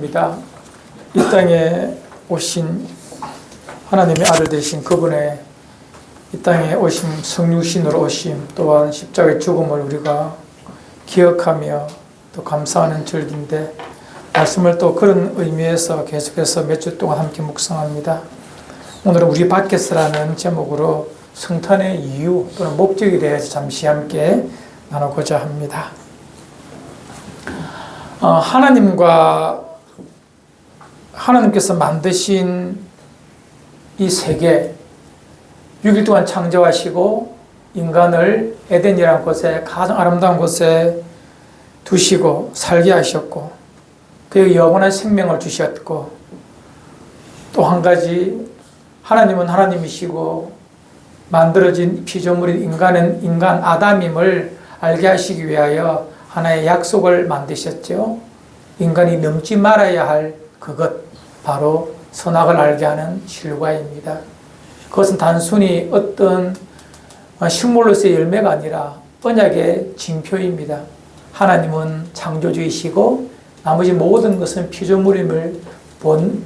믿습니다. 이 땅에 오신 하나님의 아들 되신 그분의 이 땅에 오심, 성육신으로 오심, 또한 십자가의 죽음을 우리가 기억하며 또 감사하는 절기인데, 말씀을 또 그런 의미에서 계속해서 몇 주 동안 함께 묵상합니다. 오늘은 우리 밖에서라는 제목으로 성탄의 이유 또는 목적에 대해서 잠시 함께 나누고자 합니다. 하나님께서 만드신 이 세계, 6일 동안 창조하시고 인간을 에덴이라는 곳에, 가장 아름다운 곳에 두시고 살게 하셨고, 그에게 영원한 생명을 주셨고, 또 한 가지 하나님은 하나님이시고 만들어진 피조물인 인간 아담임을 알게 하시기 위하여 하나의 약속을 만드셨죠. 인간이 넘지 말아야 할 그것, 바로 선악을 알게 하는 실과입니다. 그것은 단순히 어떤 식물로서의 열매가 아니라 언약의 징표입니다. 하나님은 창조주이시고 나머지 모든 것은 피조물임을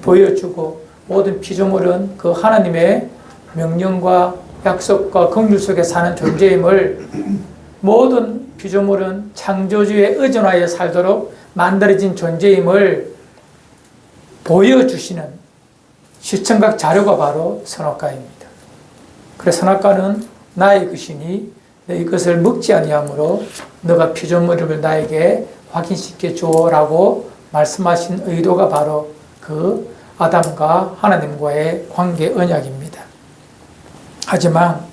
보여주고, 모든 피조물은 그 하나님의 명령과 약속과 긍휼 속에 사는 존재임을, 모든 피조물은 창조주에 의존하여 살도록 만들어진 존재임을 보여주시는 시청각 자료가 바로 선악과입니다. 그래서 선악과는 나의 것이니 너 이것을 먹지 아니하므로 너가 피조물을 나에게 확인시켜 주라고 말씀하신 의도가 바로 그 아담과 하나님과의 관계 언약입니다. 하지만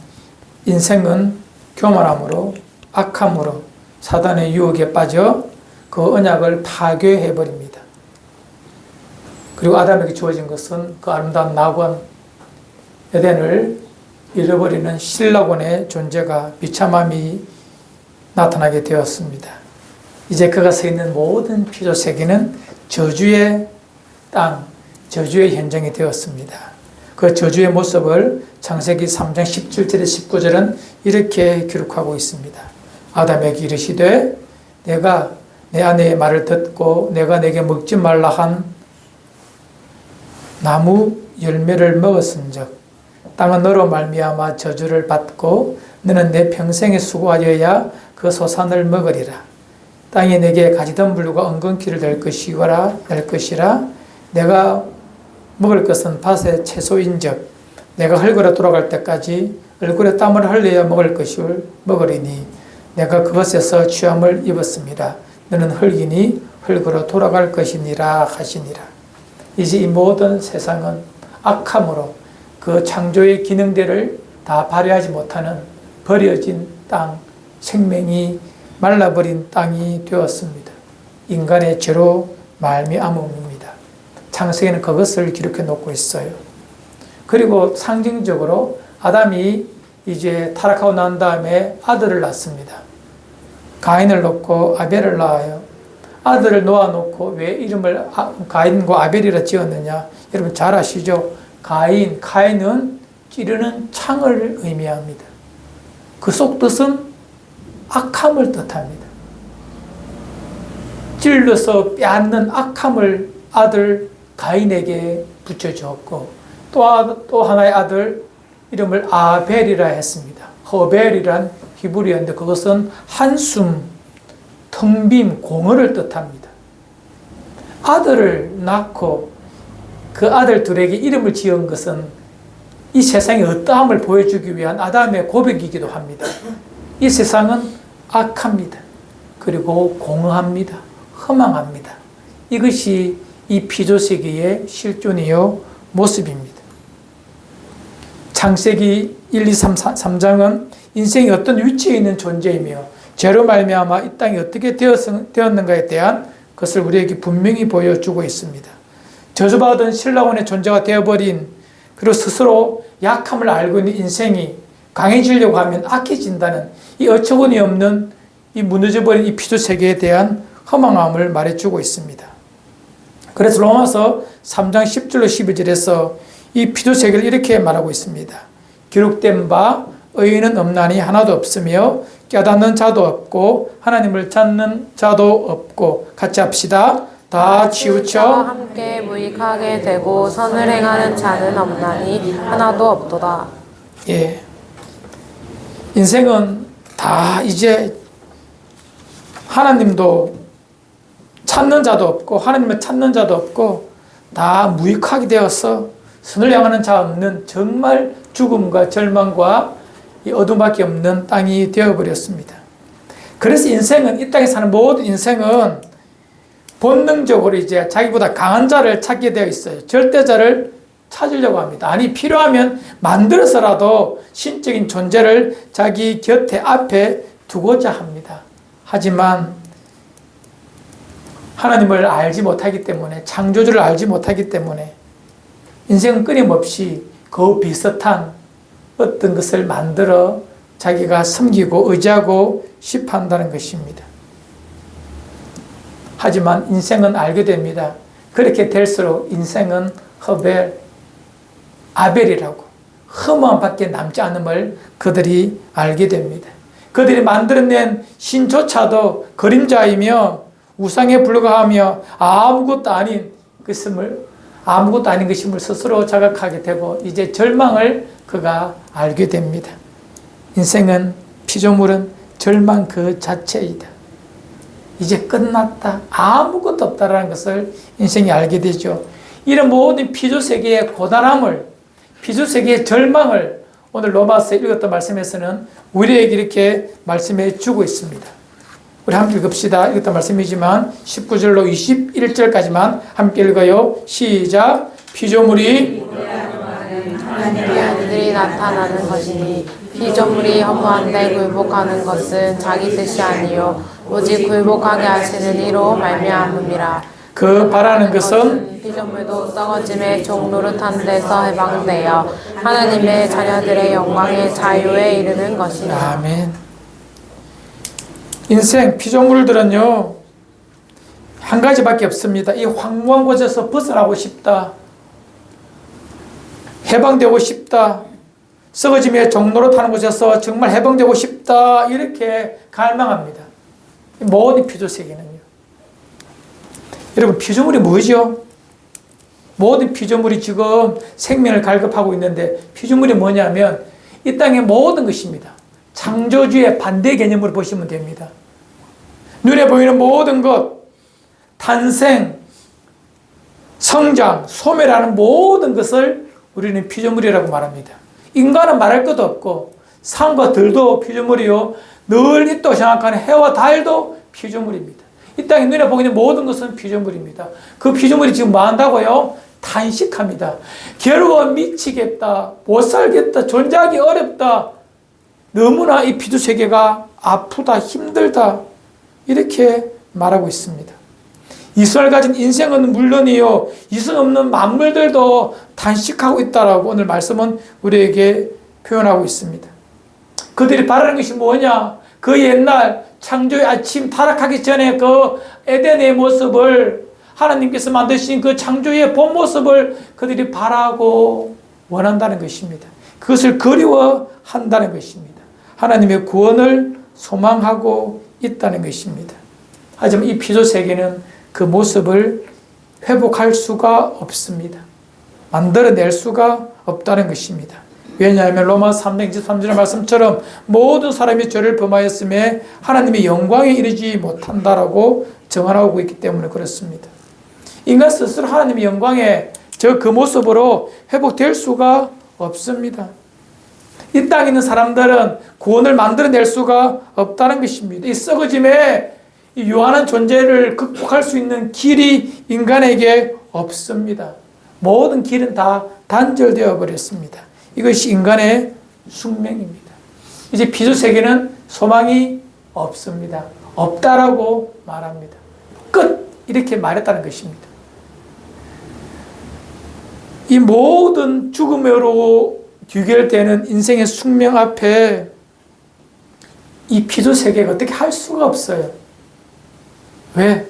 인생은 교만함으로, 악함으로, 사단의 유혹에 빠져 그 언약을 파괴해버립니다. 그리고 아담에게 주어진 것은 그 아름다운 낙원 에덴을 잃어버리는 신락원의 존재가, 비참함이 나타나게 되었습니다. 이제 그가 서 있는 모든 피조 세계는 저주의 땅, 저주의 현장이 되었습니다. 그 저주의 모습을 창세기 3장 17절에 19절은 이렇게 기록하고 있습니다. 아담에게 이르시되 내가 내 아내의 말을 듣고 내가 내게 먹지 말라 한 나무 열매를 먹었은즉 땅은 너로 말미암아 저주를 받고 너는 내 평생에 수고하여야 그 소산을 먹으리라. 땅이 내게 가지덤불과 엉겅퀴를 될 것이라. 내가 먹을 것은 밭의 채소인즉 내가 흙으로 돌아갈 때까지 얼굴에 땀을 흘려야 먹을 것을 먹으리니 내가 그것에서 취함을 입었습니다. 너는 흙이니 흙으로 돌아갈 것이니라 하시니라. 이제 이 모든 세상은 악함으로 그 창조의 기능들을 다 발휘하지 못하는 버려진 땅, 생명이 말라버린 땅이 되었습니다. 인간의 죄로 말미암음입니다. 창세기는 그것을 기록해 놓고 있어요. 그리고 상징적으로 아담이 이제 타락하고 난 다음에 아들을 낳습니다. 가인을 놓고 아벨을 낳아요. 아들을 놓아놓고 왜 이름을 가인과 아벨이라 지었느냐? 여러분 잘 아시죠? 카인은 찌르는 창을 의미합니다. 그 속뜻은 악함을 뜻합니다. 찔러서 빼앗는 악함을 아들 가인에게 붙여주었고, 또 하나의 아들 이름을 아벨이라 했습니다. 허벨이란 히브리어인데 그것은 한숨, 텅 빔, 공허를 뜻합니다. 아들을 낳고 그 아들 둘에게 이름을 지은 것은 이 세상의 어떠함을 보여주기 위한 아담의 고백이기도 합니다. 이 세상은 악합니다. 그리고 공허합니다. 허망합니다. 이것이 이 피조세계의 실존이요 모습입니다. 창세기 1, 2, 3장은 인생이 어떤 위치에 있는 존재이며 죄로 말미암아 이 땅이 어떻게 되었는가에 대한 것을 우리에게 분명히 보여주고 있습니다. 저주받은 신라원의 존재가 되어버린, 그리고 스스로 약함을 알고 있는 인생이 강해지려고 하면 악해진다는 이 어처구니 없는 이 무너져버린 이 피조세계에 대한 허망함을 말해주고 있습니다. 그래서 로마서 3장 10절로 12절에서 이 피조세계를 이렇게 말하고 있습니다. 기록된 바 의인은 없나니 하나도 없으며 깨닫는 자도 없고 하나님을 찾는 자도 없고 같이 합시다. 다 치우쳐 함께 무익하게 되고 선을 행하는 자는 없나니 하나도 없도다. 예. 인생은 다 이제 하나님도 찾는 자도 없고 하나님을 찾는 자도 없고 다 무익하게 되어서 선을 향하는 자 없는 정말 죽음과 절망과 이 어둠밖에 없는 땅이 되어버렸습니다. 그래서 인생은 이 땅에 사는 모든 인생은 본능적으로 이제 자기보다 강한 자를 찾게 되어 있어요. 절대자를 찾으려고 합니다. 아니 필요하면 만들어서라도 신적인 존재를 자기 곁에 앞에 두고자 합니다. 하지만 하나님을 알지 못하기 때문에 창조주를 알지 못하기 때문에 인생은 끊임없이 그 비슷한 어떤 것을 만들어 자기가 섬기고 의지하고 싶어 한다는 것입니다. 하지만 인생은 알게 됩니다. 그렇게 될수록 인생은 아벨이라고 흠함 밖에 남지 않음을 그들이 알게 됩니다. 그들이 만들어낸 신조차도 그림자이며 우상에 불과하며 아무것도 아닌 것임을 스스로 자각하게 되고 이제 절망을 그가 알게 됩니다. 인생은 피조물은 절망 그 자체이다. 이제 끝났다. 아무것도 없다라는 것을 인생이 알게 되죠. 이런 모든 피조세계의 고단함을, 피조세계의 절망을 오늘 로마서 읽었던 말씀에서는 우리에게 이렇게 말씀해 주고 있습니다. 우리 함께 읽읍시다. 읽었던 말씀이지만 19절로 21절까지만 함께 읽어요. 시작. 피조물이 하나님의 아들이 나타나는 것이니 피조물이 허무한데 굴복하는 것은 자기 뜻이 아니요 오직 굴복하게 하시는 이로 말미암음이라. 그 바라는 것은 피조물도 썩어짐의 종 노릇한 데서 해방되어 하나님의 자녀들의 영광의 자유에 이르는 것이니. 아멘. 인생 피조물들은요 한 가지밖에 없습니다. 이 황무한 곳에서 벗어나고 싶다. 해방되고 싶다. 썩어짐의 종로로 타는 곳에서 정말 해방되고 싶다. 이렇게 갈망합니다. 모든 피조세계는요. 여러분 피조물이 뭐죠? 모든 피조물이 지금 생명을 갈급하고 있는데 피조물이 뭐냐면 이 땅의 모든 것입니다. 창조주의 반대 개념으로 보시면 됩니다. 눈에 보이는 모든 것, 탄생, 성장, 소멸하는 모든 것을 우리는 피조물이라고 말합니다. 인간은 말할 것도 없고 산과 들도 피조물이요 늘 있다고 생각하는 해와 달도 피조물입니다. 이 땅에 눈에 보이는 모든 것은 피조물입니다. 그 피조물이 지금 뭐 한다고요? 탄식합니다. 괴로워 미치겠다. 못 살겠다. 존재하기 어렵다. 너무나 이 피조세계가 아프다. 힘들다. 이렇게 말하고 있습니다. 이성을 가진 인생은 물론이요 이성 없는 만물들도 탄식하고 있다라고 오늘 말씀은 우리에게 표현하고 있습니다. 그들이 바라는 것이 뭐냐? 그 옛날 창조의 아침 타락하기 전에 그 에덴의 모습을 하나님께서 만드신 그 창조의 본 모습을 그들이 바라고 원한다는 것입니다. 그것을 그리워한다는 것입니다. 하나님의 구원을 소망하고 있다는 것입니다. 하지만 이 피조세계는 그 모습을 회복할 수가 없습니다. 만들어낼 수가 없다는 것입니다. 왜냐하면 로마 323절의 말씀처럼 모든 사람이 죄를 범하였음에 하나님의 영광에 이르지 못한다라고 정언하고 있기 때문에 그렇습니다. 인간 스스로 하나님의 영광에 그 모습으로 회복될 수가 없습니다. 이 땅에 있는 사람들은 구원을 만들어낼 수가 없다는 것입니다. 이 썩어짐에 이 유한한 존재를 극복할 수 있는 길이 인간에게 없습니다. 모든 길은 다 단절되어 버렸습니다. 이것이 인간의 숙명입니다. 이제 피조세계는 소망이 없습니다. 없다라고 말합니다. 끝! 이렇게 말했다는 것입니다. 이 모든 죽음으로 귀결되는 인생의 숙명 앞에 이 피조세계가 어떻게 할 수가 없어요. 왜?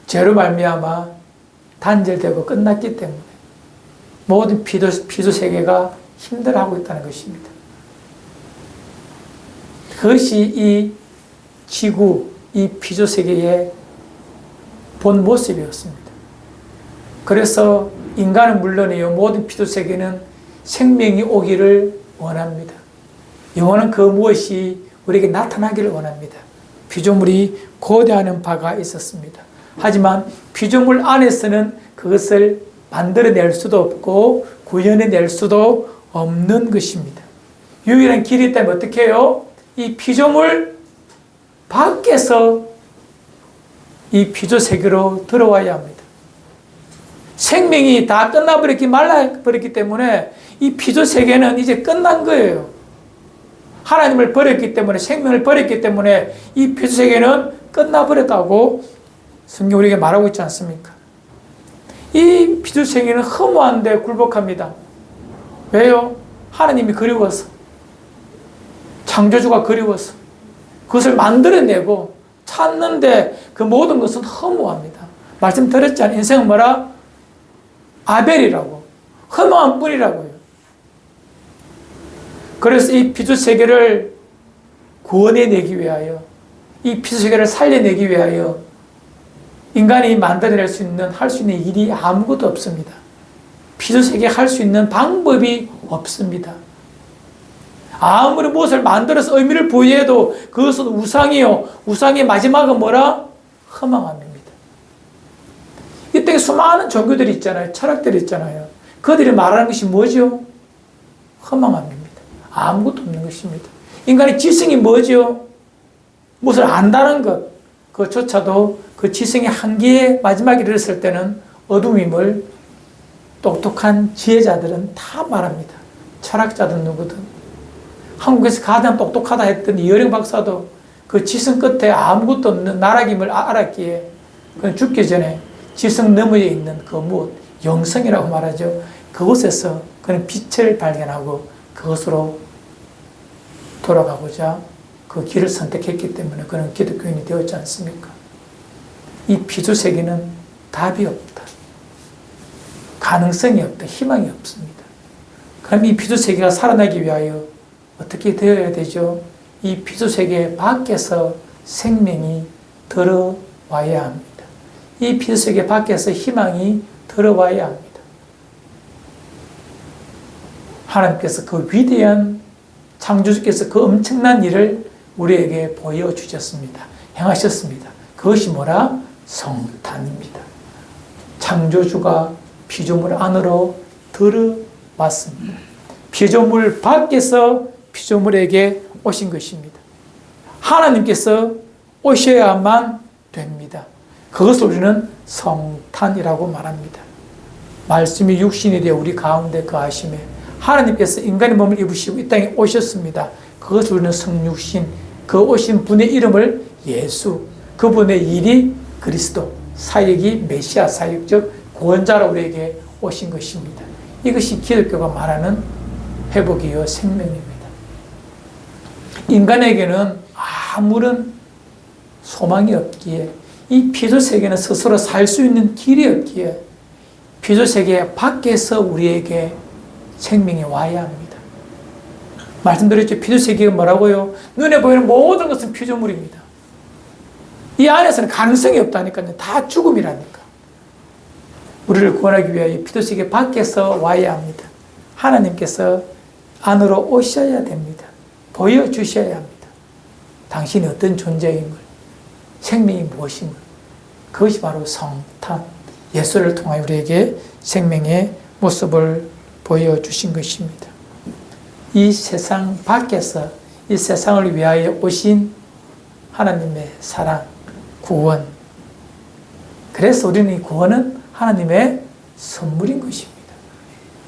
죄로 말미암아 단절되고 끝났기 때문에 모든 피조세계가 힘들어하고 있다는 것입니다. 그것이 이 지구, 이 피조세계의 본 모습이었습니다. 그래서 인간은 물론이요, 모든 피조 세계는 생명이 오기를 원합니다. 영혼은 그 무엇이 우리에게 나타나기를 원합니다. 피조물이 고대하는 바가 있었습니다. 하지만 피조물 안에서는 그것을 만들어낼 수도 없고 구현해낼 수도 없는 것입니다. 유일한 길이 있다면 어떻게 해요? 이 피조물 밖에서 이 피조 세계로 들어와야 합니다. 생명이 다 끝나버렸기 말라버렸기 때문에 이 피조 세계는 이제 끝난 거예요. 하나님을 버렸기 때문에, 생명을 버렸기 때문에 이 피조 세계는 끝나버렸다고 성경 우리에게 말하고 있지 않습니까? 이 피조 세계는 허무한데 굴복합니다. 왜요? 하나님이 그리워서, 창조주가 그리워서 그것을 만들어내고 찾는데 그 모든 것은 허무합니다. 말씀드렸잖아요. 인생은 뭐라? 아벨이라고. 허무한 뿐이라고요. 그래서 이 피조 세계를 구원해내기 위하여, 이 피조 세계를 살려내기 위하여 인간이 만들어낼 수 있는, 할 수 있는 일이 아무것도 없습니다. 피조 세계에 할 수 있는 방법이 없습니다. 아무리 무엇을 만들어서 의미를 부여해도 그것은 우상이요. 우상의 마지막은 뭐라? 허망함입니다. 이 땅에 수많은 종교들이 있잖아요. 철학들이 있잖아요. 그들이 말하는 것이 뭐죠? 허망함입니다. 아무것도 없는 것입니다. 인간의 지성이 뭐죠? 무엇을 안다는 것, 그조차도 그 지성의 한계에 마지막에 이르렀을 때는 어둠임을 똑똑한 지혜자들은 다 말합니다. 철학자든 누구든. 한국에서 가장 똑똑하다 했던 이어령 박사도 그 지성 끝에 아무것도 없는 나락임을 알았기에 그는 죽기 전에 지성 너머에 있는 그 무엇, 영성이라고 말하죠. 그곳에서 그는 빛을 발견하고 그것으로 돌아가고자 그 길을 선택했기 때문에 그는 기독교인이 되었지 않습니까? 이 피조 세계는 답이 없다. 가능성이 없다. 희망이 없습니다. 그럼 이 피조 세계가 살아나기 위하여 어떻게 되어야 되죠? 이 피조 세계 밖에서 생명이 들어와야 합니다. 이 피조 세계 밖에서 희망이 들어와야 합니다. 하나님께서 그 위대한 창조주께서 그 엄청난 일을 우리에게 보여주셨습니다. 행하셨습니다. 그것이 뭐라? 성탄입니다. 창조주가 피조물 안으로 들어왔습니다. 피조물 밖에서 피조물에게 오신 것입니다. 하나님께서 오셔야만 됩니다. 그것을 우리는 성탄이라고 말합니다. 말씀이 육신이 되어 우리 가운데 거하심에 하나님께서 인간의 몸을 입으시고 이 땅에 오셨습니다. 그것을 우리는 성육신, 그 오신 분의 이름을 예수, 그분의 일이 그리스도, 사역이 메시아 사역, 즉 구원자로 우리에게 오신 것입니다. 이것이 기독교가 말하는 회복이요 생명입니다. 인간에게는 아무런 소망이 없기에, 이 피조 세계는 스스로 살 수 있는 길이 없기에 피조 세계 밖에서 우리에게 생명이 와야 합니다. 말씀드렸죠. 피조 세계가 뭐라고요? 눈에 보이는 모든 것은 피조물입니다. 이 안에서는 가능성이 없다니까요. 다 죽음이라니까. 우리를 구원하기 위하여 피조 세계 밖에서 와야 합니다. 하나님께서 안으로 오셔야 됩니다. 보여주셔야 합니다. 당신이 어떤 존재임을, 생명이 무엇임을. 그것이 바로 성탄, 예수를 통하여 우리에게 생명의 모습을 보여주신 것입니다. 이 세상 밖에서 이 세상을 위하여 오신 하나님의 사랑, 구원. 그래서 우리는 이 구원은 하나님의 선물인 것입니다.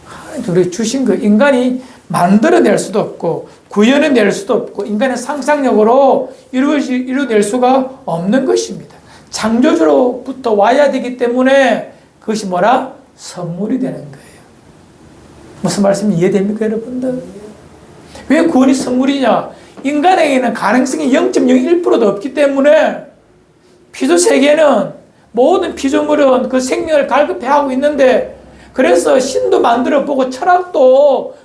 하나님 우리 주신 것, 인간이 만들어낼 수도 없고 구현해낼 수도 없고 인간의 상상력으로 이루어낼 수가 없는 것입니다. 창조주로부터 와야 되기 때문에 그것이 뭐라? 선물이 되는 거예요. 무슨 말씀이 이해됩니까, 여러분들? 왜 구원이 선물이냐? 인간에게는 가능성이 0.01%도 없기 때문에 피조 세계는 모든 피조물은 그 생명을 갈급해하고 있는데, 그래서 신도 만들어 보고 철학도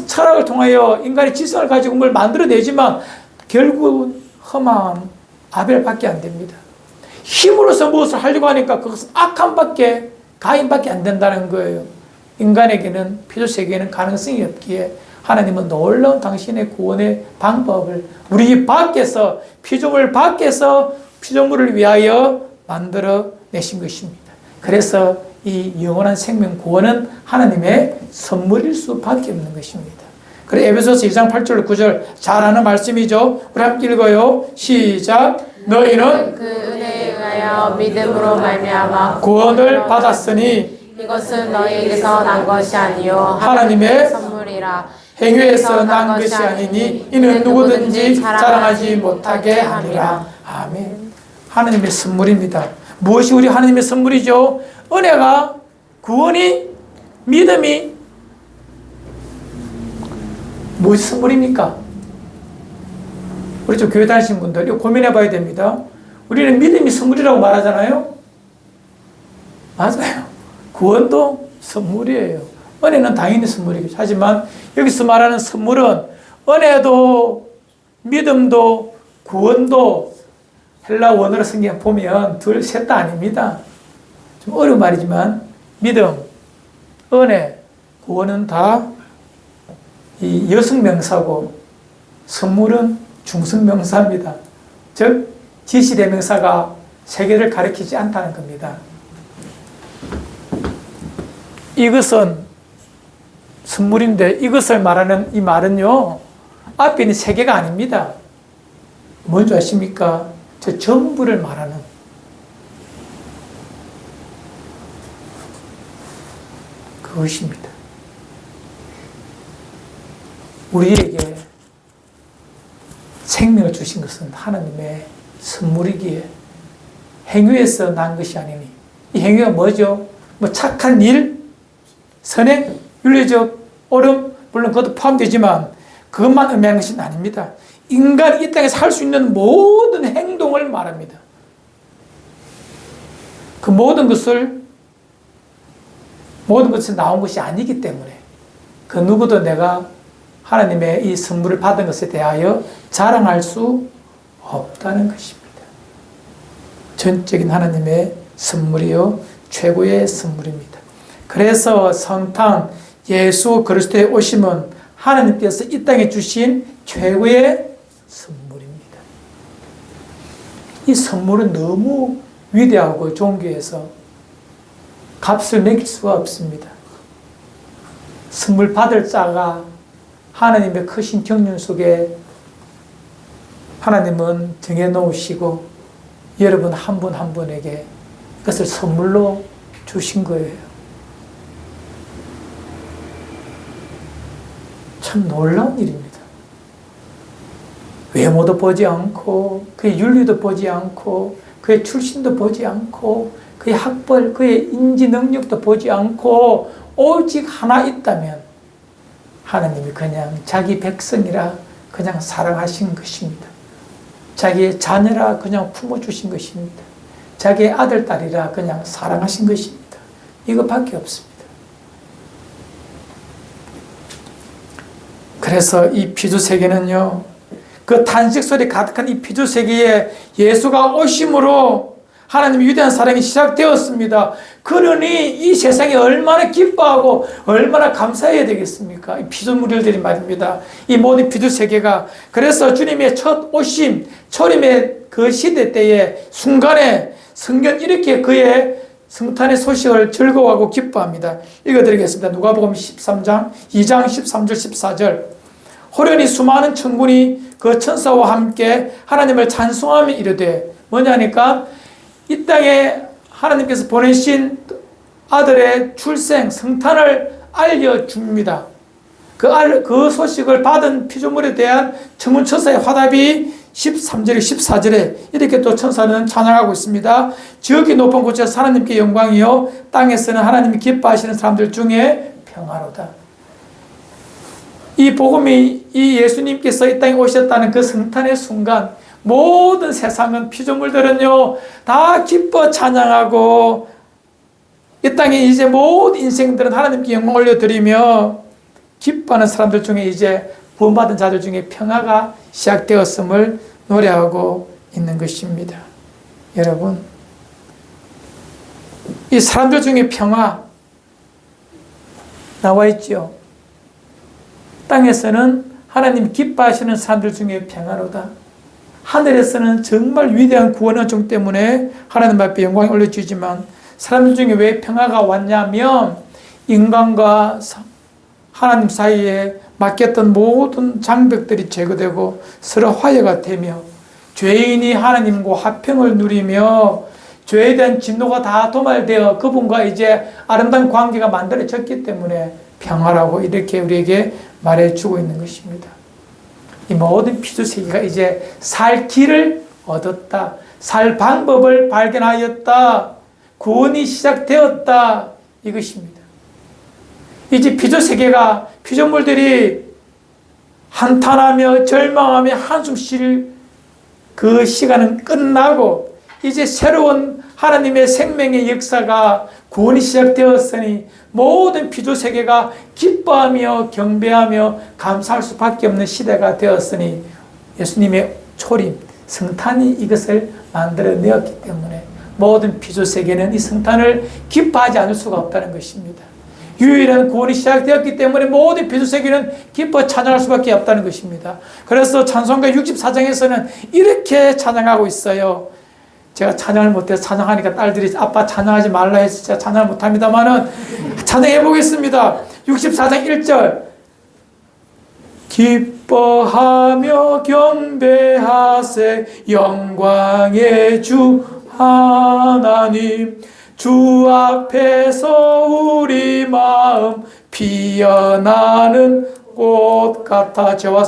철학을 통하여 인간의 지성을 가지고 뭘 만들어내지만 결국은 험한 아벨밖에 안 됩니다. 힘으로서 무엇을 하려고 하니까 그것은 악함밖에, 가인밖에 안 된다는 거예요. 인간에게는, 피조세계에는 가능성이 없기에 하나님은 놀라운 당신의 구원의 방법을 우리 밖에서, 피조물 밖에서 피조물을 위하여 만들어 내신 것입니다. 그래서 이 영원한 생명 구원은 하나님의 선물일 수밖에 없는 것입니다. 그래 에베소서 2장 8절 9절 잘 아는 말씀이죠. 우리 함께 읽어요. 시작. 너희는 그 은혜에 의하여 믿음으로 말미암아 구원을 받았으니 이것은 너희에게서 난 것이 아니요 하나님의 선물이라. 행위에서 난 것이 아니니 이는 누구든지 자랑하지 못하게 하니라. 아멘. 하나님의 선물입니다. 무엇이 우리 하나님의 선물이죠? 은혜가, 구원이, 믿음이 무엇이 선물입니까? 우리 좀 교회 다니시는 분들 이거 고민해 봐야 됩니다. 우리는 믿음이 선물이라고 말하잖아요. 맞아요. 구원도 선물이에요. 은혜는 당연히 선물이겠죠. 하지만 여기서 말하는 선물은 은혜도 믿음도 구원도 헬라 원어로 성경 보면 둘, 셋 다 아닙니다. 좀 어려운 말이지만 믿음, 은혜, 구원은 다 이 여성명사고 선물은 중성명사입니다. 즉 지시대명사가 세계를 가리키지 않다는 겁니다. 이것은 선물인데 이것을 말하는 이 말은요, 앞에 있는 세 개가 아닙니다. 뭔지 아십니까? 저 전부를 말하는 그것입니다. 우리에게 생명을 주신 것은 하나님의 선물이기에 행위에서 난 것이 아니니, 이 행위가 뭐죠? 뭐 착한 일, 선행, 윤리적 옳음, 물론 그것도 포함되지만 그것만 의미하는 것은 아닙니다. 인간이 이 땅에서 할 수 있는 모든 행동을 말합니다. 그 모든 것이 나온 것이 아니기 때문에 그 누구도 내가 하나님의 이 선물을 받은 것에 대하여 자랑할 수 없다는 것입니다. 전적인 하나님의 선물이요 최고의 선물입니다. 그래서 성탄 예수 그리스도의 오심은 하나님께서 이 땅에 주신 최고의 선물입니다. 이 선물은 너무 위대하고 존귀해서 값을 매길 수가 없습니다. 선물 받을 자가 하나님의 크신 경륜 속에 하나님은 정해놓으시고 여러분 한 분 한 분에게 그것을 선물로 주신 거예요. 참 놀라운 일입니다. 외모도 보지 않고 그의 윤리도 보지 않고 그의 출신도 보지 않고 그의 학벌, 그의 인지 능력도 보지 않고 오직 하나 있다면 하나님이 그냥 자기 백성이라 그냥 사랑하신 것입니다. 자기의 자녀라 그냥 품어주신 것입니다. 자기의 아들, 딸이라 그냥 사랑하신 것입니다. 이것밖에 없습니다. 그래서 이 피조세계는요, 그 탄식소리 가득한 이 피조세계에 예수가 오심으로 하나님의 위대한 사랑이 시작되었습니다. 그러니 이 세상이 얼마나 기뻐하고 얼마나 감사해야 되겠습니까? 이 피조물들이 말입니다. 이 모든 피조세계가. 그래서 주님의 첫 오심, 초림의 그 시대 때에 순간에 성경 이렇게 그의 성탄의 소식을 즐거워하고 기뻐합니다. 읽어드리겠습니다. 누가복음 13장 2장 13절 14절 호련히 수많은 천군이 그 천사와 함께 하나님을 찬송하며 이르되 뭐냐니까 이 땅에 하나님께서 보내신 아들의 출생, 성탄을 알려줍니다. 그 소식을 받은 피조물에 대한 천문천사의 화답이 13절에 14절에 이렇게 또 천사는 찬양하고 있습니다. 지극히 높은 곳에서 하나님께 영광이요 땅에서는 하나님이 기뻐하시는 사람들 중에 평화로다. 이 복음이 이 예수님께서 이 땅에 오셨다는 그 성탄의 순간 모든 세상은 피조물들은요 다 기뻐 찬양하고 이 땅에 이제 모든 인생들은 하나님께 영광 올려드리며 기뻐하는 사람들 중에 이제 구원받은 자들 중에 평화가 시작되었음을 노래하고 있는 것입니다. 여러분 이 사람들 중에 평화 나와 있죠. 땅에서는 하나님 기뻐하시는 사람들 중에 평화로다. 하늘에서는 정말 위대한 구원 은총 때문에 하나님 앞에 영광이 올려주지만 사람들 중에 왜 평화가 왔냐면 인간과 하나님 사이에 맡겼던 모든 장벽들이 제거되고 서로 화해가 되며 죄인이 하나님과 화평을 누리며 죄에 대한 진노가 다 도말되어 그분과 이제 아름다운 관계가 만들어졌기 때문에 평화라고 이렇게 우리에게 말해주고 있는 것입니다. 이 모든 피조세계가 이제 살 길을 얻었다. 살 방법을 발견하였다. 구원이 시작되었다. 이것입니다. 이제 피조세계가 피조물들이 한탄하며 절망하며 한숨 쉴 그 시간은 끝나고 이제 새로운 하나님의 생명의 역사가 구원이 시작되었으니 모든 피조세계가 기뻐하며 경배하며 감사할 수밖에 없는 시대가 되었으니 예수님의 초림, 성탄이 이것을 만들어내었기 때문에 모든 피조세계는 이 성탄을 기뻐하지 않을 수가 없다는 것입니다. 유일한 구원이 시작되었기 때문에 모든 피조세계는 기뻐 찬양할 수밖에 없다는 것입니다. 그래서 찬송가 64장에서는 이렇게 찬양하고 있어요. 제가 찬양을 못해서 찬양하니까 딸들이 아빠 찬양하지 말라 해서 제가 찬양을 못합니다만은 찬양해 보겠습니다. 64장 1절 기뻐하며 경배하세 영광의 주 하나님 주 앞에서 우리 마음 피어나는 꽃 같아 죄와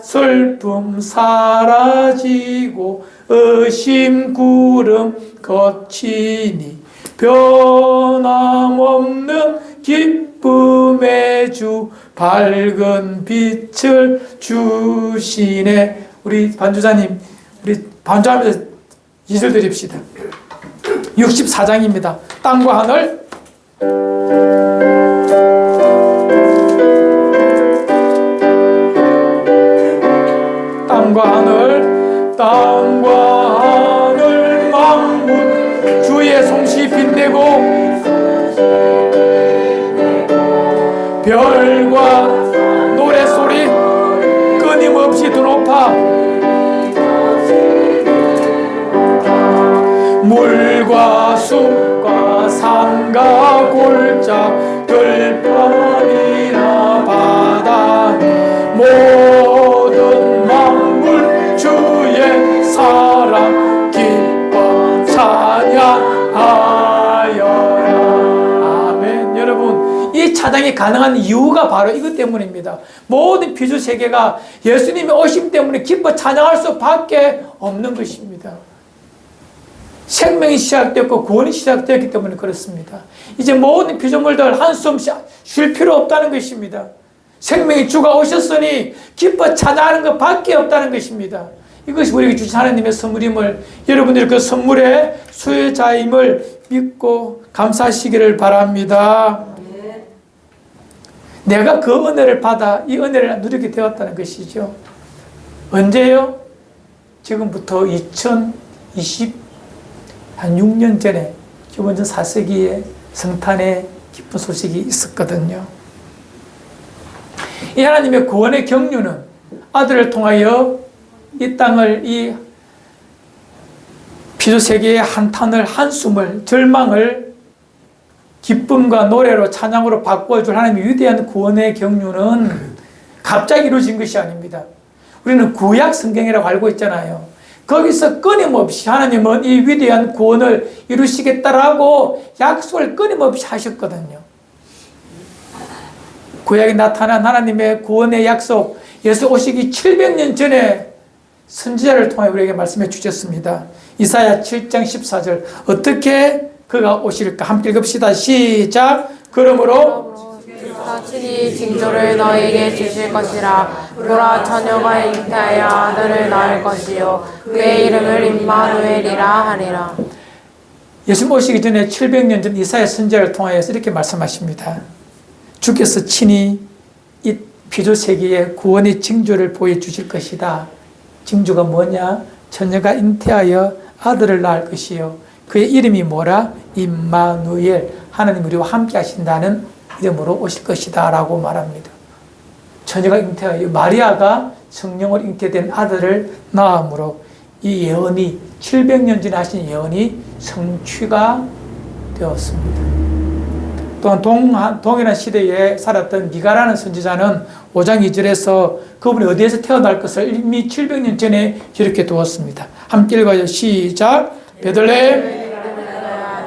슬픔 사라지고 의심 구름 거치니 변함없는 기쁨의 주 밝은 빛을 주시네. 우리 반주자님 우리 반주하면서 2절 드립시다. 64장입니다. 땅과 하늘 땅과 하늘 만물 주의 솜씨 빛내고 별과 노래소리 끊임없이 드높아 물과 숲과 산과 골짜 들판이나 바다 모든 만물 주의 사랑 기뻐 찬양하여라. 아멘. 여러분 이 찬양이 가능한 이유가 바로 이것 때문입니다. 모든 피조세계가 예수님의 오심 때문에 기뻐 찬양할 수밖에 없는 것입니다. 생명이 시작되었고 구원이 시작되었기 때문에 그렇습니다. 이제 모든 피조물들 한숨 쉴 필요 없다는 것입니다. 생명의 주가 오셨으니 기뻐 찬양하는 것밖에 없다는 것입니다. 이것이 우리에게 주신 하나님의 선물임을 여러분들이 그 선물의 수혜자임을 믿고 감사하시기를 바랍니다. 내가 그 은혜를 받아 이 은혜를 누리게 되었다는 것이죠. 언제요? 지금부터 6년 전에 기원전 4세기에 성탄의 기쁜 소식이 있었거든요. 이 하나님의 구원의 경륜은 아들을 통하여 이 땅을 이 피조세계의 한탄을 한숨을 절망을 기쁨과 노래로 찬양으로 바꿔줄 하나님의 위대한 구원의 경륜은 갑자기 이루어진 것이 아닙니다. 우리는 구약 성경이라고 알고 있잖아요. 거기서 끊임없이 하나님은 이 위대한 구원을 이루시겠다라고 약속을 끊임없이 하셨거든요. 구약에 나타난 하나님의 구원의 약속, 예수 오시기 700년 전에 선지자를 통해 우리에게 말씀해 주셨습니다. 이사야 7장 14절 어떻게 그가 오실까? 함께 읽읍시다. 시작. 그러므로 친히 징조를 너에게 주실 것이라. 보라 처녀가 잉태하여 아들을 낳을 것이요 그의 이름을 임마누엘이라 하리라. 예수 오시기 전에 700년 전 이사야 선지자를 통하여서 이렇게 말씀하십니다. 주께서 친히 이 피조세계에 구원의 징조를 보여주실 것이다. 징조가 뭐냐? 처녀가 잉태하여 아들을 낳을 것이요 그의 이름이 뭐라? 임마누엘, 하나님 우리와 함께 하신다는 이름으로 오실 것이다 라고 말합니다. 처녀가 잉태하여 마리아가 성령으로 잉태된 아들을 낳음으로 이 예언이 700년 전에 하신 예언이 성취가 되었습니다. 또한 동일한 시대에 살았던 미가라는 선지자는 5장 2절에서 그분이 어디에서 태어날 것을 이미 700년 전에 기록해 두었습니다. 함께 읽어요. 시작. 베들레헴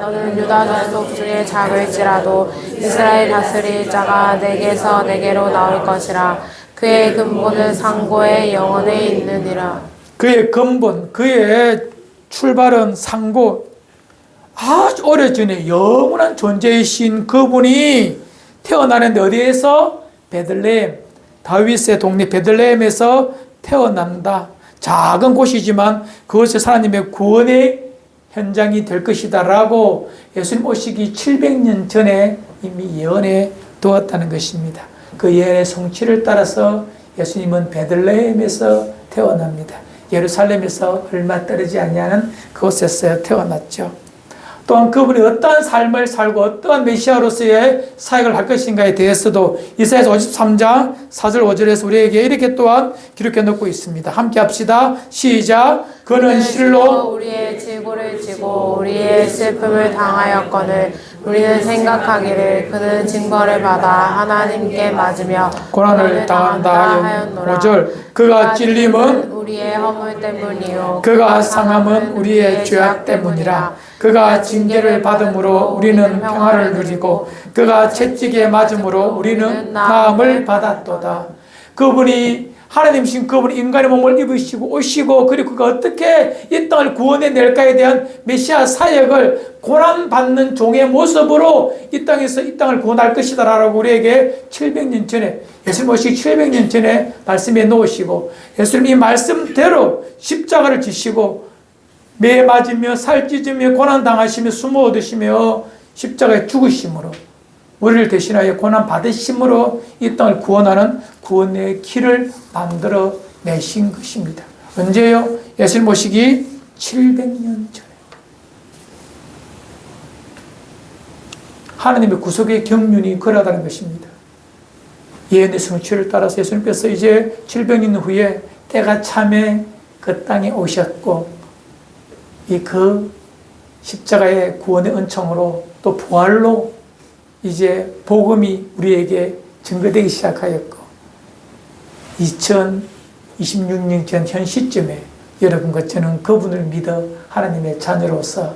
너는 유다 족속 중에 작을지라도 이스라엘 다스릴 자가 내게서 내게로 나올 것이라. 그의 근본은 상고의 영원에 있느니라. 그의 근본, 그의 출발은 상고, 아주 오래전에 영원한 존재이신 그분이 태어나는데 어디에서? 베들레헴, 다윗의 동네 베들레헴에서 태어난다. 작은 곳이지만 그것이 하나님의 구원의 현장이 될 것이다 라고 예수님 오시기 700년 전에 이미 예언해 두었다는 것입니다. 그 예언의 성취를 따라서 예수님은 베들레헴에서 태어납니다. 예루살렘에서 얼마 떨어지지 않냐는 그곳에서 태어났죠. 또한 그분이 어떠한 삶을 살고 어떠한 메시아로서의 사역을 할 것인가에 대해서도 이사야서 53장 4절 5절에서 우리에게 이렇게 또한 기록해 놓고 있습니다. 함께 합시다. 시작. 그는 실로 우리의 질고를 지고 우리의 슬픔을 당하였거늘 우리는 생각하기를 그는 징벌을 받아 하나님께 맞으며 고난을 당한다 하였노라. 5절. 그가 찔림은 우리의 허물 때문이요 그가 상함은 우리의 죄악 때문이라. 그가 징계를 받음으로 우리는 평화를 누리고 그가 채찍에 맞음으로 우리는 나음을 받았도다. 그분이 하나님이신 그분이 인간의 몸을 입으시고 오시고 그리고 그가 어떻게 이 땅을 구원해 낼까에 대한 메시아 사역을 고난받는 종의 모습으로 이 땅에서 이 땅을 구원할 것이다 라고 우리에게 700년 전에 예수님 오시기 700년 전에 말씀해 놓으시고 예수님이 말씀대로 십자가를 지시고 매 맞으며 살 찢으며 고난당하시며 숨어 얻으시며 십자가에 죽으심으로 우리를 대신하여 고난 받으심으로 이 땅을 구원하는 구원의 길을 만들어 내신 것입니다. 언제요? 예수님 오시기 700년 전에. 하나님의 구속의 경륜이 그러하다는 것입니다. 예언의 성취를 따라서 예수님께서 이제 700년 후에 때가 참에 그 땅에 오셨고 그 십자가의 구원의 은총으로 또 부활로 이제 복음이 우리에게 증거되기 시작하였고 2026년 전 현 시점에 여러분과 저는 그분을 믿어 하나님의 자녀로서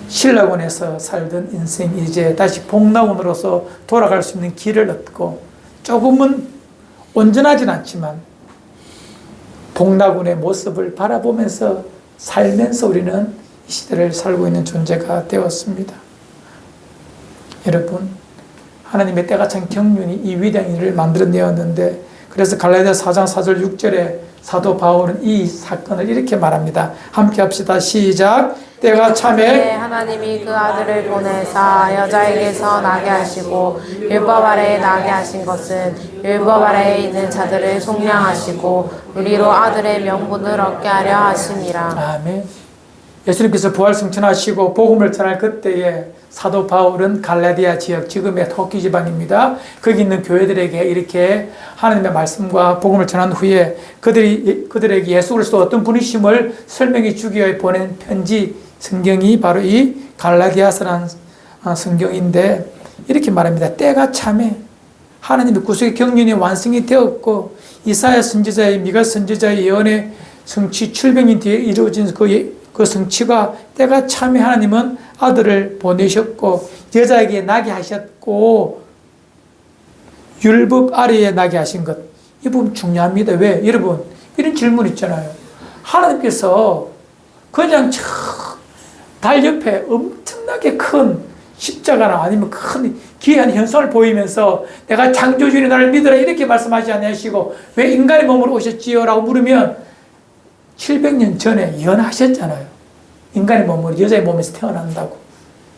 신라곤에서 살던 인생이 이제 다시 복락원으로서 돌아갈 수 있는 길을 얻고 조금은 온전하진 않지만 복락원의 모습을 바라보면서 살면서 우리는 이 시대를 살고 있는 존재가 되었습니다. 여러분, 하나님의 때가 찬 경륜이 이 위대한 일을 만들어내었는데 그래서 갈라디아 4장 4절 6절에 사도 바울은 이 사건을 이렇게 말합니다. 함께 합시다. 시작. 때가 참에 하나님이 그 아들을 보내사 여자에게서 나게 하시고 율법 아래에 나게 하신 것은 율법 아래에 있는 자들을 속량하시고 우리로 아들의 명분을 얻게 하려 하심이라. 아멘. 예수님께서 부활 승천하시고 복음을 전할 그때에 사도 바울은 갈라디아 지역, 지금의 터키 지방입니다. 거기 있는 교회들에게 이렇게 하나님의 말씀과 복음을 전한 후에 그들에게 예수 그리스도 어떤 분이심을 설명해 주기 위해 보낸 편지 성경이 바로 이 갈라디아서라는 성경인데 이렇게 말합니다. 때가 참에 하나님의 구속의 경륜이 완성이 되었고 이사야 선지자의 미가 선지자의 예언의 성취 700년 뒤에 이루어진 그 성취가 때가 참에 하나님은 아들을 보내셨고 여자에게 나게 하셨고 율법 아래에 나게 하신 것. 이 부분 중요합니다. 왜? 여러분 이런 질문 있잖아요. 하나님께서 그냥 달 옆에 엄청나게 큰 십자가나 아니면 큰 귀한 현상을 보이면서 내가 창조주의 나를 믿으라 이렇게 말씀하지 않으시고 왜 인간의 몸으로 오셨지요? 라고 물으면 700년 전에 예언하셨잖아요. 인간의 몸으로 여자의 몸에서 태어난다고.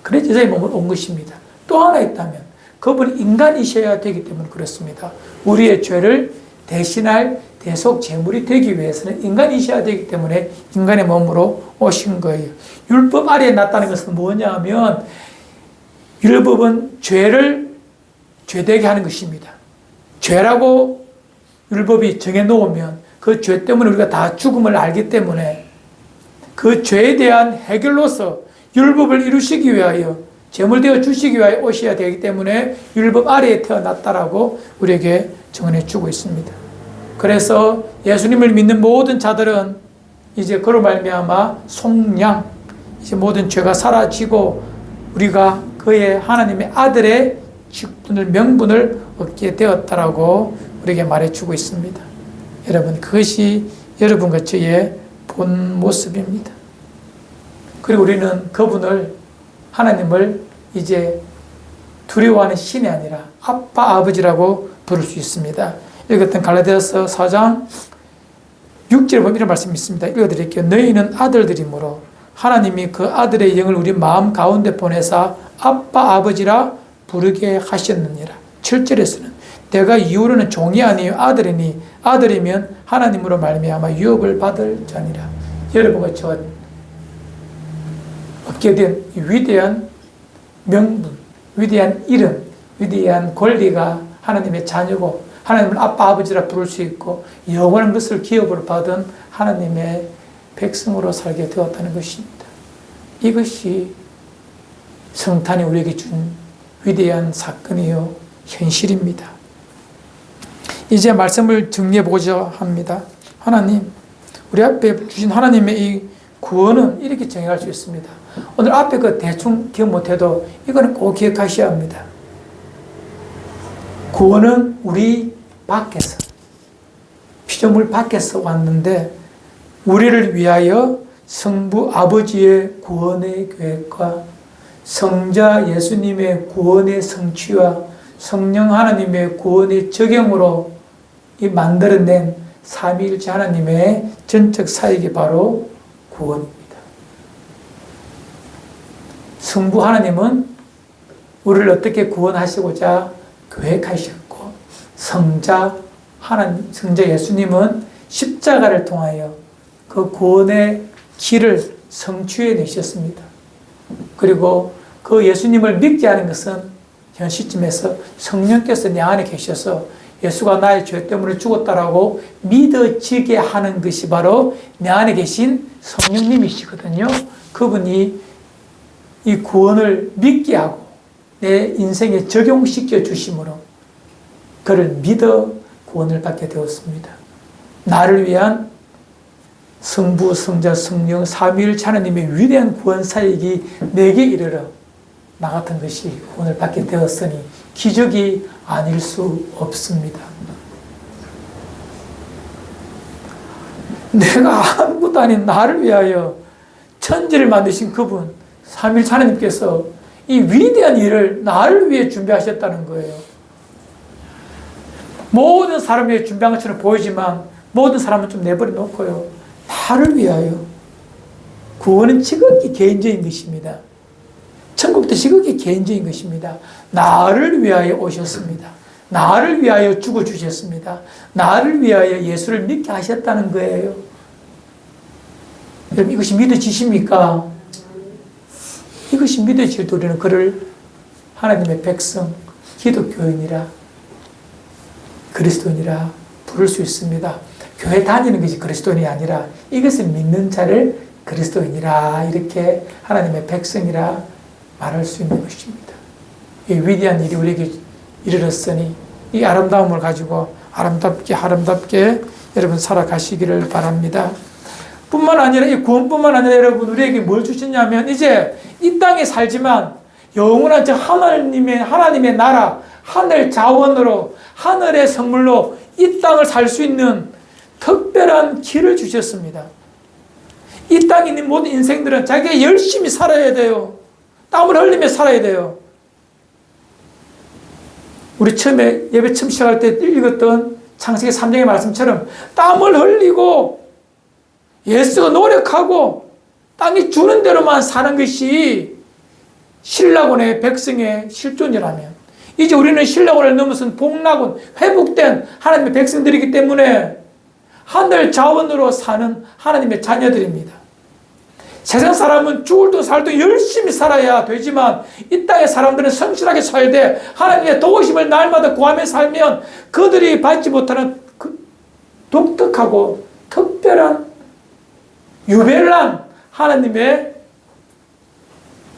그래서 여자의 몸으로 온 것입니다. 또 하나 있다면 그분이 인간이셔야 되기 때문에 그렇습니다. 우리의 죄를 대신할 대속 제물이 되기 위해서는 인간이셔야 되기 때문에 인간의 몸으로 오신 거예요. 율법 아래에 났다는 것은 뭐냐 하면 율법은 죄를 죄되게 하는 것입니다. 죄라고 율법이 정해놓으면 그 죄 때문에 우리가 다 죽음을 알기 때문에 그 죄에 대한 해결로서 율법을 이루시기 위하여 제물되어 주시기 위하여 오셔야 되기 때문에 율법 아래에 태어났다라고 우리에게 정언해 주고 있습니다. 그래서 예수님을 믿는 모든 자들은 이제 그로 말미암아 속량, 이제 모든 죄가 사라지고 우리가 그의 하나님의 아들의 직분을 명분을 얻게 되었다라고 우리에게 말해주고 있습니다. 여러분, 그것이 여러분과 저의 본 모습입니다. 그리고 우리는 그분을, 하나님을 이제 두려워하는 신이 아니라 아빠, 아버지라고 부를 수 있습니다. 읽었던 갈라디아서 4장 6절에 보면 이런 말씀이 있습니다. 읽어드릴게요. 너희는 아들들이므로 하나님이 그 아들의 영을 우리 마음 가운데 보내사 아빠, 아버지라 부르게 하셨느니라. 7절에서는 내가 이후로는 종이 아니요 아들이니 아들이면 하나님으로 말미암아 유업을 받을 자니라. 여러분과 저 얻게 된 위대한 명분, 위대한 이름, 위대한 권리가 하나님의 자녀고 하나님을 아빠, 아버지라 부를 수 있고 영원한 것을 기업으로 받은 하나님의 백성으로 살게 되었다는 것입니다. 이것이 성탄이 우리에게 준 위대한 사건이요 현실입니다. 이제 말씀을 정리해 보고자 합니다. 하나님, 우리 앞에 주신 하나님의 이 구원은 이렇게 정의할 수 있습니다. 오늘 앞에 그 대충 기억 못해도 이거는 꼭 기억하셔야 합니다. 구원은 우리 밖에서, 피조물 밖에서 왔는데 우리를 위하여 성부 아버지의 구원의 계획과 성자 예수님의 구원의 성취와 성령 하나님의 구원의 적용으로 이 만들어낸 삼위일체 하나님의 전적 사역이 바로 구원입니다. 성부 하나님은 우리를 어떻게 구원하시고자 계획하셨고 성자 예수님은 십자가를 통하여 그 구원의 길을 성취해 내셨습니다. 그리고 그 예수님을 믿게 하는 것은 현 시점에서 성령께서 내 안에 계셔서 예수가 나의 죄 때문에 죽었다라고 믿어지게 하는 것이 바로 내 안에 계신 성령님이시거든요. 그분이 이 구원을 믿게 하고 내 인생에 적용시켜 주심으로 그를 믿어 구원을 받게 되었습니다. 나를 위한 성부, 성자, 성령, 삼위일체 하나님의 위대한 구원 사역이 내게 이르러 나 같은 것이 구원을 받게 되었으니 기적이 아닐 수 없습니다. 내가 아무것도 아닌 나를 위하여 천지를 만드신 그분, 삼위일체 하나님께서 이 위대한 일을 나를 위해 준비하셨다는 거예요. 모든 사람을 위해 준비한 것처럼 보이지만 모든 사람은 좀 내버려 놓고요. 나를 위하여. 구원은 지극히 개인적인 것입니다. 천국도 지극히 개인적인 것입니다. 나를 위하여 오셨습니다. 나를 위하여 죽어주셨습니다. 나를 위하여 예수를 믿게 하셨다는 거예요. 여러분, 이것이 믿어지십니까? 이것이 믿어질 때 우리는 그를 하나님의 백성, 기독교인이라, 그리스도인이라 부를 수 있습니다. 교회 다니는 것이 그리스도인이 아니라 이것을 믿는 자를 그리스도인이라, 이렇게 하나님의 백성이라 말할 수 있는 것입니다. 이 위대한 일이 우리에게 이르렀으니 이 아름다움을 가지고 아름답게 여러분 살아가시기를 바랍니다. 뿐만 아니라 이 구원뿐만 아니라 여러분 우리에게 뭘 주셨냐면 이제 이 땅에 살지만 영원한 저 하나님의 나라, 하늘 자원으로, 하늘의 선물로 이 땅을 살 수 있는 특별한 길을 주셨습니다. 이 땅에 있는 모든 인생들은 자기가 열심히 살아야 돼요. 땀을 흘리며 살아야 돼요. 우리 처음에 예배 처음 시작할 때 읽었던 창세기 3장의 말씀처럼 땀을 흘리고 예수가 노력하고 땅이 주는 대로만 사는 것이 신라군의 백성의 실존이라면 이제 우리는 신라고를 넘어선 복락은 회복된 하나님의 백성들이기 때문에 하늘 자원으로 사는 하나님의 자녀들입니다. 세상 사람은 죽을도 살도 열심히 살아야 되지만 이 땅의 사람들은 성실하게 살되 하나님의 도우심을 날마다 구하며 살면 그들이 받지 못하는 그 독특하고 특별한 유별난 하나님의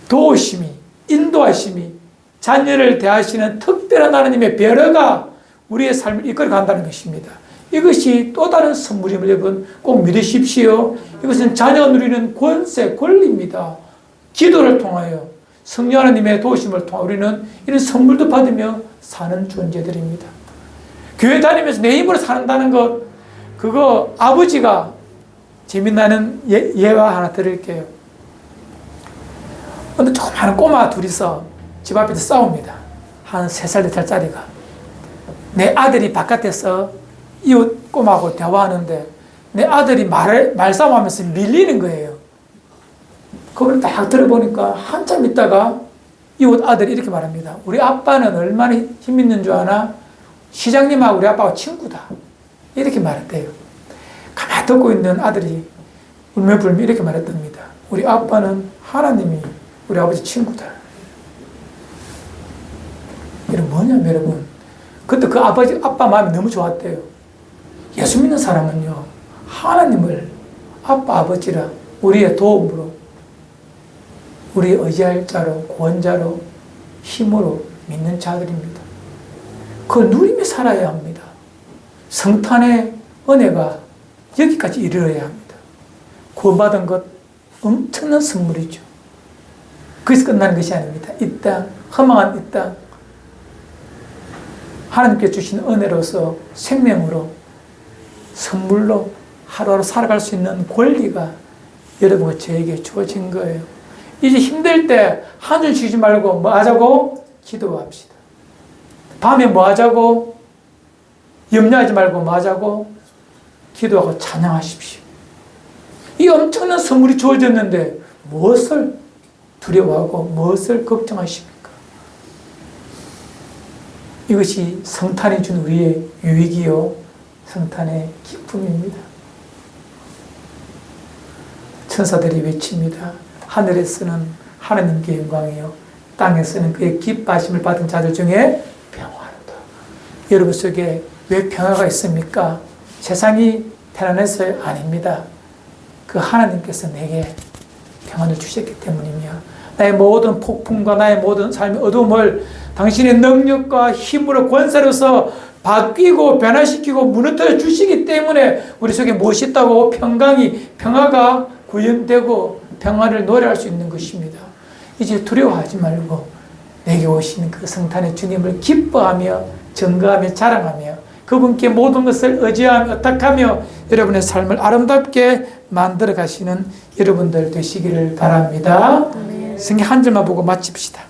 도우심이, 인도하심이, 자녀를 대하시는 특별한 하나님의 배려가 우리의 삶을 이끌어 간다는 것입니다. 이것이 또 다른 선물임을 여러분 꼭 믿으십시오. 이것은 자녀가 누리는 권세, 권리입니다. 기도를 통하여 성령 하나님의 도우심을 통하여 우리는 이런 선물도 받으며 사는 존재들입니다. 교회 다니면서 내 힘으로 산다는 것, 그거 아버지가 재미나는 예화 하나 드릴게요. 근데 조그마한 꼬마 둘이서 집 앞에서 싸웁니다. 한 3살, 4살짜리가. 내 아들이 바깥에서 이웃 꼬마하고 대화하는데 내 아들이 말싸움하면서 밀리는 거예요. 그걸 딱 들어보니까 한참 있다가 이웃 아들이 이렇게 말합니다. 우리 아빠는 얼마나 힘 있는 줄 아나? 시장님하고 우리 아빠가 친구다. 이렇게 말했대요. 가만히 듣고 있는 아들이 울며불며 이렇게 말했답니다. 우리 아빠는 하나님이 우리 아버지 친구다. 이런 뭐냐면 여러분, 그때 그 아빠 마음이 너무 좋았대요. 예수 믿는 사람은요, 하나님을 아빠, 아버지라 우리의 도움으로, 우리의 의지할 자로, 구원자로, 힘으로 믿는 자들입니다. 그걸 누리며 살아야 합니다. 성탄의 은혜가 여기까지 이르러야 합니다. 구원받은 것 엄청난 선물이죠. 거기서 끝나는 것이 아닙니다. 이 땅, 허망한 이 땅, 하나님께 주신 은혜로서 생명으로 선물로 하루하루 살아갈 수 있는 권리가 여러분과 저에게 주어진 거예요. 이제 힘들 때 한 줄 쉬지 말고 뭐 하자고? 기도합시다. 밤에 뭐 하자고? 염려하지 말고 뭐 하자고? 기도하고 찬양하십시오. 이 엄청난 선물이 주어졌는데 무엇을 두려워하고 무엇을 걱정하십니까? 이것이 성탄이 준 우리의 유익이요, 성탄의 기쁨입니다. 천사들이 외칩니다. 하늘에서는 하나님께 영광이요, 땅에서는 그의 기뻐하심을 받은 자들 중에 평화로다. 여러분 속에 왜 평화가 있습니까? 세상이 편안해서 아닙니다. 그 하나님께서 내게 평안을 주셨기 때문이며, 나의 모든 폭풍과 나의 모든 삶의 어둠을 당신의 능력과 힘으로 권세로서 바뀌고 변화시키고 무너뜨려 주시기 때문에 우리 속에 무엇이 있다고? 평화가 구현되고 평화를 노래할 수 있는 것입니다. 이제 두려워하지 말고 내게 오신 그 성탄의 주님을 기뻐하며 증거하며 자랑하며 그분께 모든 것을 의지하며 의탁하며 여러분의 삶을 아름답게 만들어 가시는 여러분들 되시기를 바랍니다. 성경 한 절만 보고 마칩시다.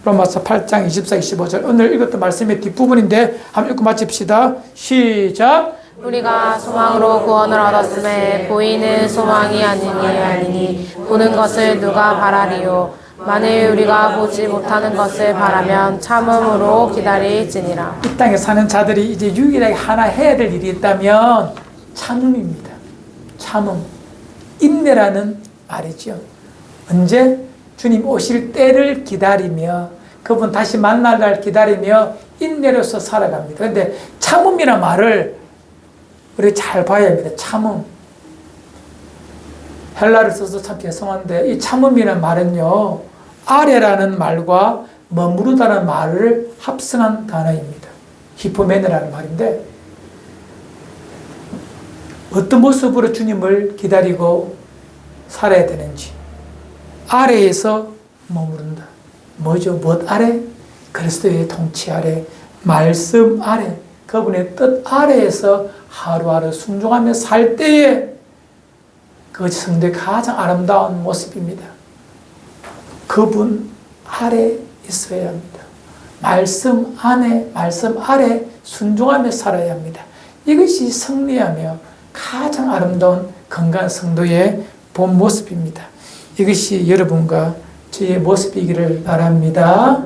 로마서 8장 24, 25절 오늘 읽었던 말씀의 뒷부분인데 한번 읽고 마칩시다. 시작. 우리가 소망으로 구원을 얻었음에 보이는 소망이 아니니 보는 것을 누가 바라리요. 만일 우리가 보지 못하는 것을 바라면 참음으로 기다릴지니라. 이 땅에 사는 자들이 이제 유일하게 하나 해야 될 일이 있다면 참음입니다. 참음, 인내라는 말이죠. 언제? 주님 오실 때를 기다리며 그분 다시 만날 날 기다리며 인내로서 살아갑니다. 그런데 참음이라는 말을 우리가 잘 봐야 합니다. 참음. 헬라를 써서 참 죄송한데 이 참음이라는 말은요, 아래라는 말과 머무르다는 말을 합성한 단어입니다. 히포메네라는 말인데 어떤 모습으로 주님을 기다리고 살아야 되는지, 아래에서 머무른다. 뭐죠? 무엇 아래? 그리스도의 통치 아래, 말씀 아래, 그분의 뜻 아래에서 하루하루 순종하며 살 때에 그것이 성도의 가장 아름다운 모습입니다. 그분 아래 있어야 합니다. 말씀 안에, 말씀 아래 순종하며 살아야 합니다. 이것이 승리하며 가장 아름다운 건강한 성도의 본 모습입니다. 이것이 여러분과 저의 모습이기를 바랍니다.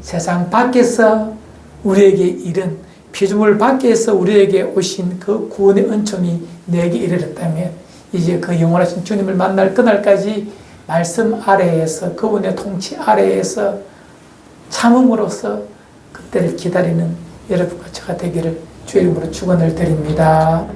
세상 밖에서 우리에게 이른 피조물 밖에서 우리에게 오신 그 구원의 은총이 내게 이르렀다면 이제 그 영원하신 주님을 만날 그날까지 말씀 아래에서 그분의 통치 아래에서 참음으로써 그때를 기다리는 여러분과 저가 되기를 주의 이름으로 축원을 드립니다.